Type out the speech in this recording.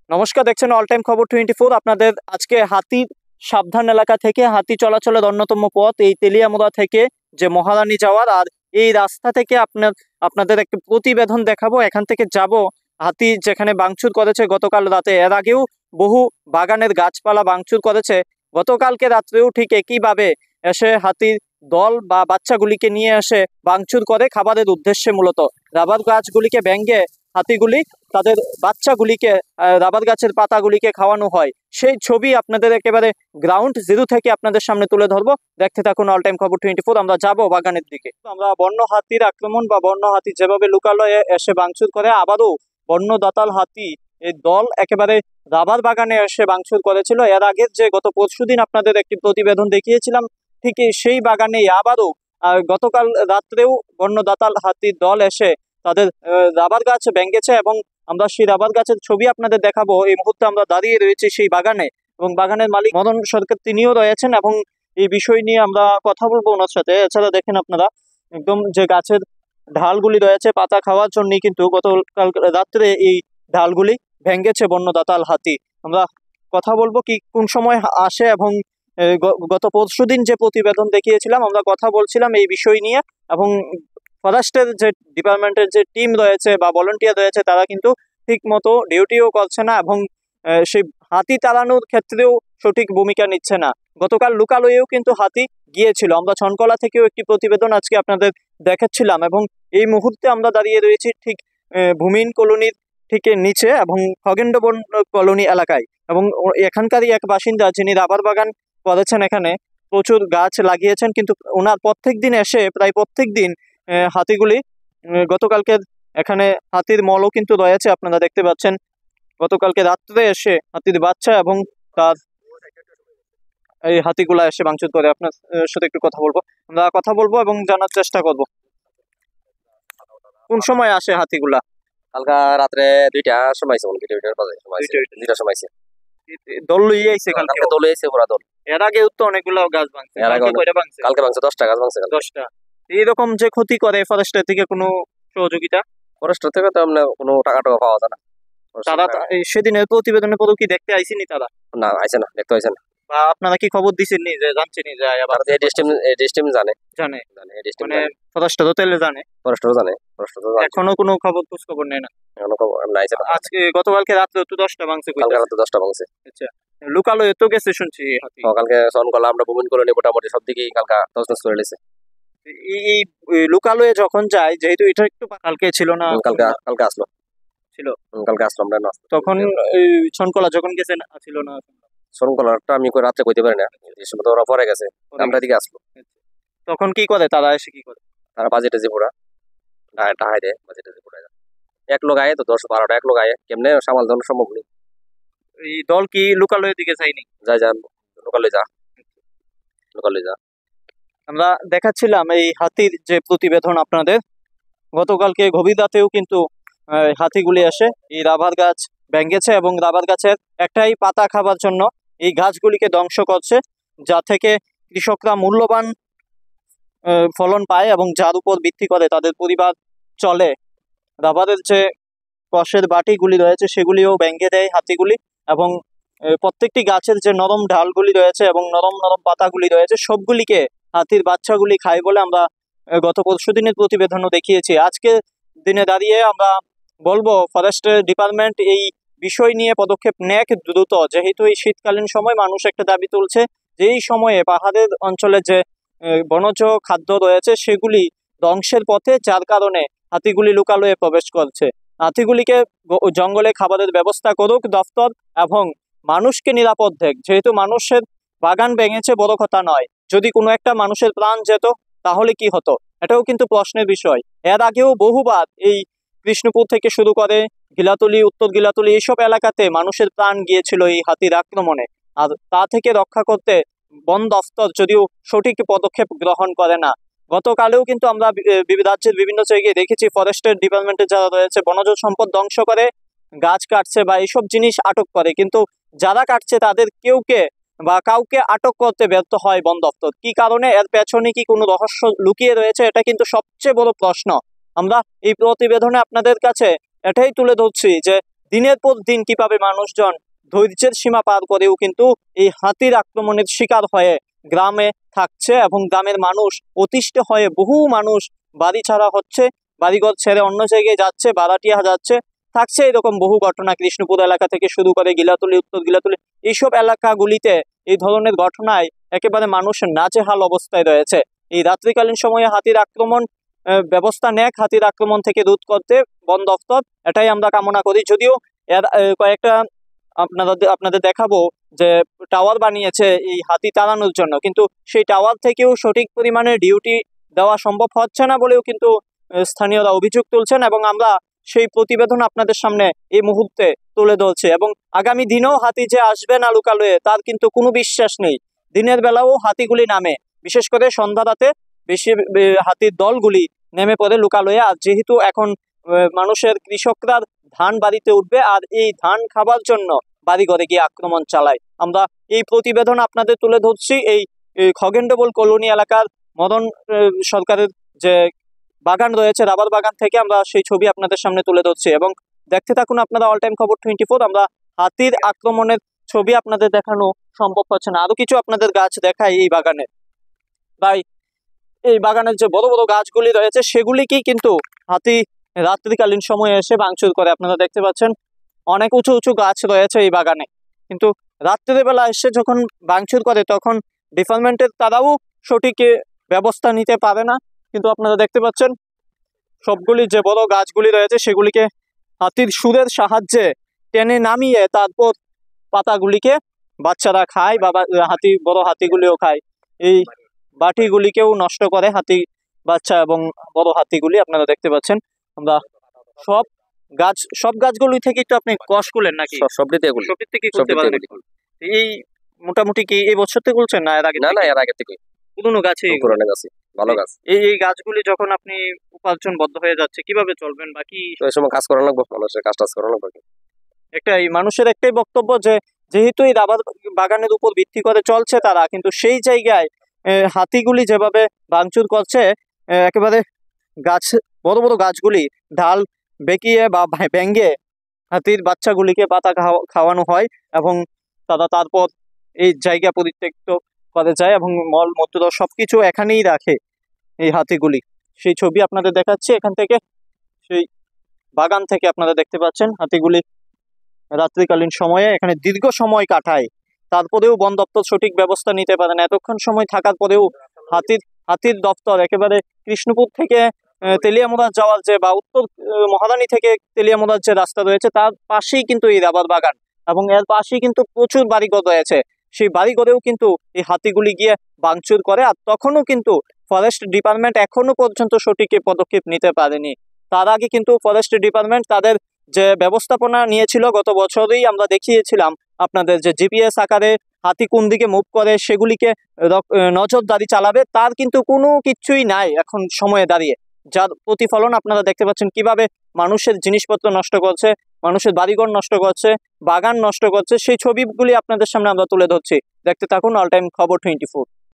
নমস্কার, দেখছেন all time খবর 24। আপনাদের আজকে হাতির সাবধান এলাকা থেকে হাতি চলাচলের অন্যতম পথ এই তেলিয়ামুড়া থেকে যে মহারানী যাওয়ার, আর এই রাস্তা থেকে আপনাদের একটি প্রতিবেদন দেখাবো। এখান থেকে যাব হাতি যেখানে ভাঙচুর করেছে গতকাল রাতে। এর আগেও বহু বাগানের গাছপালা ভাঙচুর করেছে। গতকালকে রাত্রেও ঠিক একইভাবে এসে হাতির দল বা বাচ্চাগুলিকে নিয়ে এসে ভাঙচুর করে খাবারের উদ্দেশ্যে। মূলত রাবার গাছগুলিকে ভেঙে হাতিগুলি তাদের বাচ্চাগুলিকে রাবার গাছের পাতাগুলিকে খাওয়ানো হয়। সেই ছবি আপনাদের একেবারে গ্রাউন্ড জিরো থেকে আপনাদের সামনে তুলে ধরবো। দেখতে থাকুন অল টাইম খবর 24। আমরা যাব বাগানের দিকে। আমরা বন্য হাতির আক্রমণ বা বন্য হাতি যেভাবে লোকালয়ে এসে ভাঙচুর করে, আবারও বন্য দাতাল হাতি এই দল একেবারে রাবার বাগানে এসে ভাঙচুর করেছিল। এর আগের যে গত পরশুদিন আপনাদের একটি প্রতিবেদন দেখিয়েছিলাম, ঠিক সেই বাগানেই আবারও গতকাল রাত্রেও বন্য দাতাল হাতির দল এসে তাদের রাবার গাছ ভেঙেছে এবং আমরা সেই রাবার গাছের ছবি আপনাদের দেখাবো। এই মুহূর্তে আমরা দাঁড়িয়ে রয়েছি সেই বাগানে এবং বাগানের মালিক মদন সরকার তিনিও রয়েছেন এবং এই বিষয় নিয়ে আমরা কথা বলবো ওনার সাথে। এছাড়া দেখেন আপনারা একদম যে গাছের ঢালগুলি রয়েছে পাতা খাওয়ার জন্যই কিন্তু গতকাল রাত্রে এই ঢালগুলি ভেঙেছে বন্য দাতাল হাতি। আমরা কথা বলবো কি কোন সময় আসে এবং গত পরশুদিন যে প্রতিবেদন দেখিয়েছিলাম আমরা কথা বলছিলাম এই বিষয় নিয়ে। এবং ফরেস্টের যে ডিপার্টমেন্টের যে টিম রয়েছে বা ভলেন্টিয়ার রয়েছে তারা কিন্তু ঠিক মতো ডিউটিও করছে না এবং সেই হাতি তাড়ানোর ক্ষেত্রেও সঠিক ভূমিকা নিচ্ছে না। গতকাল লোকালয়েও কিন্তু হাতি গিয়েছিল। আমরা ছনকলা থেকেও একটি প্রতিবেদন আজকে আপনাদের দেখাচ্ছিলাম এবং এই মুহূর্তে আমরা দাঁড়িয়ে রয়েছি ঠিক ভূমিহীন কলোনির ঠিক নিচে এবং খগেন্দ্রবন কলোনি এলাকায়। এবং এখানকারই এক বাসিন্দা যিনি রাবার বাগান করেছেন, এখানে প্রচুর গাছ লাগিয়েছেন, কিন্তু ওনার প্রত্যেক দিন এসে প্রায় প্রত্যেক দিন হাতিগুলি গতকালকে এখানে হাতির মলও কিন্তু রয়েছে, আপনারা দেখতে পাচ্ছেন। গতকালকে রাত্রে এসে হাতির বাচ্চা এবং তার এই হাতিগুলা এসে ভাঙচুর করে। আপনার সাথে একটু কথা বলবো, আমরা কথা বলবো এবং জানার চেষ্টা করব কোন সময় আসে হাতিগুলা। কালকা রাত্রে 2টার সময় আছে, 2টার বাজে সময় আছে, 2টার সময় আছে। দল লইয়ে আইছে কালকে। কালকে দলে এসে পুরা দল। এর আগে তো অনেকগুলো গাছ ভাঙছে। এর আগে কালকে কয়টা ভাঙছে? কালকে ভাঙছে 10টা গাছ ভাঙছে। 10টা। এইরকম যে ক্ষতি করে ফরেস্টের থেকে কোনো সহযোগিতা? ফরেস্ট থেকে তো আমরা কোনো টাকা পাওয়া যায় না। তারা সেদিনের প্রতিবেদনের পরও কি দেখতে আইসিনি তারা? না, আইছে না, দেখতে আইছে না। বা আপনারা কি খবর দিছেননি যে জানছেনি যে আবার ডিস্টেম জানে জানে ডিস্টেম মানে ফরেস্টও তাহলে জানে, ফরেস্টও জানে। এখনো কোনো খোঁজ খবর নেই না? এখনো খবর না আইছে না। আজকে গতকালকে রাতে তো 10টা ভাঙছে। কালকে রাতে 10টা ভাঙছে। আচ্ছা, লোকালয়ে তো গেছে শুনছি হাতি। কালকে ফোন করলাম আমরা ভূমিহীন কলোনি মোটামুটি সব দিকেই কালকা তছনছ করে নিয়েছে। এই লোকালয়ে যখন যায়, যেহেতু এটা একটু কালকে ছিল না, কালকে আসলো ছিল কালকে আসলো আমরা না, তখন ছনকলা যখন গেছেন ছিল না? শরণকলাটা আমি রাত্রে কইতে পারি না, এই সময় তো ওরা পরে গেছে, আমরা দিকে আসলো। তখন কি করে তারা, এসে কি করে? তারা বাজেটে যে পুরা টাহাই দেয়, বাজেটে যে পুরা এক লোক আয়ে তো 10-12টা এক লোক আয়ে কেমনে সামাল দেওয়া সম্ভব নেই। এই দল কি লোকালয়ের দিকে যায়নি? যা লোকালে যা। আমরা দেখাচ্ছিলাম এই হাতির যে প্রতিবেদন আপনাদের। গতকালকে গভীর রাতেও কিন্তু হাতিগুলি এসে এই রাবার গাছ ভেঙেছে এবং রাবার গাছের একটাই পাতা খাবার জন্য এই গাছগুলিকে ধ্বংস করছে, যা থেকে কৃষকরা মূল্যবান ফলন পায় এবং যার উপর ভিত্তি করে তাদের পরিবার চলে। রাবারের যে কষের বাটিগুলি রয়েছে সেগুলিও ভেঙে দেয় হাতিগুলি এবং প্রত্যেকটি গাছের যে নরম ঢালগুলি রয়েছে এবং নরম নরম পাতাগুলি রয়েছে সবগুলিকে হাতির বাচ্চাগুলি খায় বলে আমরা গত পরশুদিনের প্রতিবেদনও দেখিয়েছি। আজকে দিনে দাঁড়িয়ে আমরা বলবো ফরেস্ট ডিপার্টমেন্ট এই বিষয় নিয়ে পদক্ষেপ নেক দ্রুত, যেহেতু এই শীতকালীন সময় মানুষ একটা দাবি তুলছে যে এই সময়ে পাহাড়ের অঞ্চলে যে বনজ খাদ্য রয়েছে সেগুলি ধ্বংসের পথে, যার কারণে হাতিগুলি লোকালয়ে প্রবেশ করছে। হাতিগুলিকে জঙ্গলে খাবারের ব্যবস্থা করুক দপ্তর এবং মানুষকে নিরাপদ দেখ। যেহেতু মানুষের বাগান ভেঙেছে বড় কথা নয়, যদি কোনো একটা মানুষের প্রাণ যেত তাহলে কি হতো, এটাও কিন্তু প্রশ্নের বিষয়। এর আগেও বহুবার এই কৃষ্ণপুর থেকে শুরু করে গিলাতলি, উত্তর গিলাতলি এইসব এলাকাতে মানুষের প্রাণ গিয়েছিল এই হাতির আক্রমণে। আর তা থেকে রক্ষা করতে বন দফতর যদিও সঠিক পদক্ষেপ গ্রহণ করে না। গতকালেও কিন্তু আমরা রাজ্যের বিভিন্ন জায়গায় দেখেছি ফরেস্টের ডিপার্টমেন্টে যারা রয়েছে বনজ সম্পদ ধ্বংস করে, গাছ কাটছে বা এইসব জিনিস আটক করে, কিন্তু যারা কাটছে তাদের কাউকে আটক করতে ব্যর্থ হয় বন দপ্তর। কি কারণে? এর পেছনে কি কোনো রহস্য লুকিয়ে রয়েছে? এটা কিন্তু সবচেয়ে বড় প্রশ্ন। আমরা এই প্রতিবেদনে আপনাদের কাছে এটাই তুলে ধরছি যে দিনের পর দিন কিভাবে মানুষজন ধৈর্যের সীমা পার করেও কিন্তু এই হাতির আক্রমণের শিকার হয়ে গ্রামে থাকছে, এবং গ্রামের মানুষ অতিষ্ঠ হয়ে বহু মানুষ বাড়ি ছাড়া হচ্ছে, বাড়িঘর ছেড়ে অন্য জায়গায় যাচ্ছে, ভাড়াটিয়া যাচ্ছে, থাকছে। এরকম বহু ঘটনা কৃষ্ণপুর এলাকা থেকে শুরু করে গিলাতুলি, উত্তর গিলাতুলি, এইসব এলাকাগুলিতে এই ধরনের ঘটনায় একেবারে মানুষ নাজেহাল অবস্থায় রয়েছে। এই রাত্রিকালীন সময়ে হাতির আক্রমণ ব্যবস্থা নেক, হাতির আক্রমণ থেকে রোধ করতে বন দপ্তর, এটাই আমরা কামনা করি। যদিও এর কয়েকটা আপনাদের দেখাবো যে টাওয়ার বানিয়েছে এই হাতি তাড়ানোর জন্য, কিন্তু সেই টাওয়ার থেকেও সঠিক পরিমাণে ডিউটি দেওয়া সম্ভব হচ্ছে না বলেও কিন্তু স্থানীয়রা অভিযোগ তুলছেন, এবং আমরা সেই প্রতিবেদন আপনাদের সামনে এই মুহূর্তে তুলে ধরছি। এবং আগামী দিনেও হাতি যে আসবে না লুকালয়ে তার কিন্তু কোনো বিশ্বাস নেই। দিনের বেলাও হাতিগুলি নামে, বিশেষ করে সন্ধ্যা রাতে বেশি হাতির দলগুলি নেমে পড়ে লুকালয়ে। আর যেহেতু এখন মানুষের কৃষকরা ধান বাড়িতে উঠবে, আর এই ধান খাবার জন্য বাড়ি ঘরে গিয়ে আক্রমণ চালায়। আমরা এই প্রতিবেদন আপনাদের তুলে ধরছি এই খগেন্দ্রবল কলোনি এলাকার মদন সরকারের যে বাগান রয়েছে, রাবার বাগান থেকে আমরা সেই ছবি আপনাদের সামনে তুলে ধরছি, এবং দেখতে থাকুন আপনারা অল টাইম খবর 24। আমরা হাতির আক্রমণের ছবি আপনাদের দেখানো সম্ভব হচ্ছে না, আরো কিছু আপনাদের গাছ দেখাই এই বাগানে। তাই এই বাগানের যে বড় বড় গাছগুলি রয়েছে সেগুলিকেই কিন্তু হাতি রাত্রিকালীন সময়ে এসে ভাঙচুর করে। আপনারা দেখতে পাচ্ছেন অনেক উঁচু উঁচু গাছ রয়েছে এই বাগানে, কিন্তু রাত্রিবেলা এসে যখন ভাঙচুর করে তখন ডিপার্টমেন্টের তারাও সঠিক ব্যবস্থা নিতে পারে না। কিন্তু আপনারা দেখতে পাচ্ছেন সবগুলি যে বড় গাছগুলি রয়েছে সেগুলিকে হাতির সুরের সাহায্যে টেনে নামিয়ে তারপর পাতাগুলিকে বাচ্চারা খায়, বা হাতি বড় হাতিগুলিও খায়। এই বাটিগুলিকেও নষ্ট করে হাতি বাচ্চা এবং বড় হাতিগুলি। আপনারা দেখতে পাচ্ছেন আমরা সব গাছগুলি থেকে একটু আপনি কষ করলেন নাকি? সবটিতে এগুলি, সবটি থেকে করতে পারেন। এই মোটামুটি কি এই বছর থেকে করছেন না এর আগে? না, এর আগে থেকে পুরনো গাছে, পুরনো গাছ, ভালো গাছ। এই গাছগুলি যখন আপনি উপার্জনবদ্ধ হয়ে যাচ্ছে কিভাবে চলবেন? বাকি ওই সময় কাজ করা লাগবে, মানুষের কাজ টাজ করা লাগবে। মানুষের একটাই বক্তব্য যে যেহেতু এই রাবার বাগানের উপর ভিত্তি করে চলছে তারা, কিন্তু সেই জায়গায় হাতিগুলি যেভাবে ভাঙচুর করছে, একেবারে গাছ বড় বড় গাছগুলি ঢাল বেঁকিয়ে বা ভেঙ্গে হাতির বাচ্চাগুলিকে পাতা খাওয়ানো হয়, এবং তারা তারপর এই জায়গা পরিত্যক্ত করে যায় এবং মল মূত্র সবকিছু এখানেই রাখে এই হাতিগুলি। সেই ছবি আপনাদের দেখাচ্ছি এখান থেকে, সেই বাগান থেকে আপনারা দেখতে পাচ্ছেন হাতিগুলি রাত্রিকালীন সময়ে এখানে দীর্ঘ সময় কাটায়, তারপরেও বন দপ্তর সঠিক ব্যবস্থা নিতে পারে না। এতক্ষণ সময় থাকার পরেও হাতির দপ্তর একেবারে কৃষ্ণপুর থেকে তেলিয়ামুড়া যাওয়ার যে, বা উত্তর মহারানী থেকে তেলিয়ামুড়ার যে রাস্তা রয়েছে তার পাশেই কিন্তু এই রাবার বাগান, এবং এর পাশেই কিন্তু প্রচুর বাড়িঘর রয়েছে। সেই বাড়িঘরেও কিন্তু এই হাতিগুলি গিয়ে ভাঙচুর করে, আর তখনও কিন্তু ফরেস্ট ডিপার্টমেন্ট এখনো পর্যন্ত সঠিক পদক্ষেপ নিতে পারেনি। তার আগে কিন্তু ফরেস্ট ডিপার্টমেন্ট তাদের যে ব্যবস্থাপনা নিয়েছিল গত বছরই আমরা দেখিয়েছিলাম আপনাদের, যে জিপিএস আকারে হাতি কোন দিকে মুভ করে সেগুলিকে নজরদারি চালাবে, তার কিন্তু কোনো কিছুই নাই এখন সময়ে দাঁড়িয়ে, যার প্রতিফলন আপনারা দেখতে পাচ্ছেন কিভাবে মানুষের জিনিসপত্র নষ্ট করছে, মানুষের বাড়িঘর নষ্ট করছে, বাগান নষ্ট করছে। সেই ছবিগুলি আপনাদের সামনে আমরা তুলে ধরছি, দেখতে থাকুন অল টাইম খবর 24।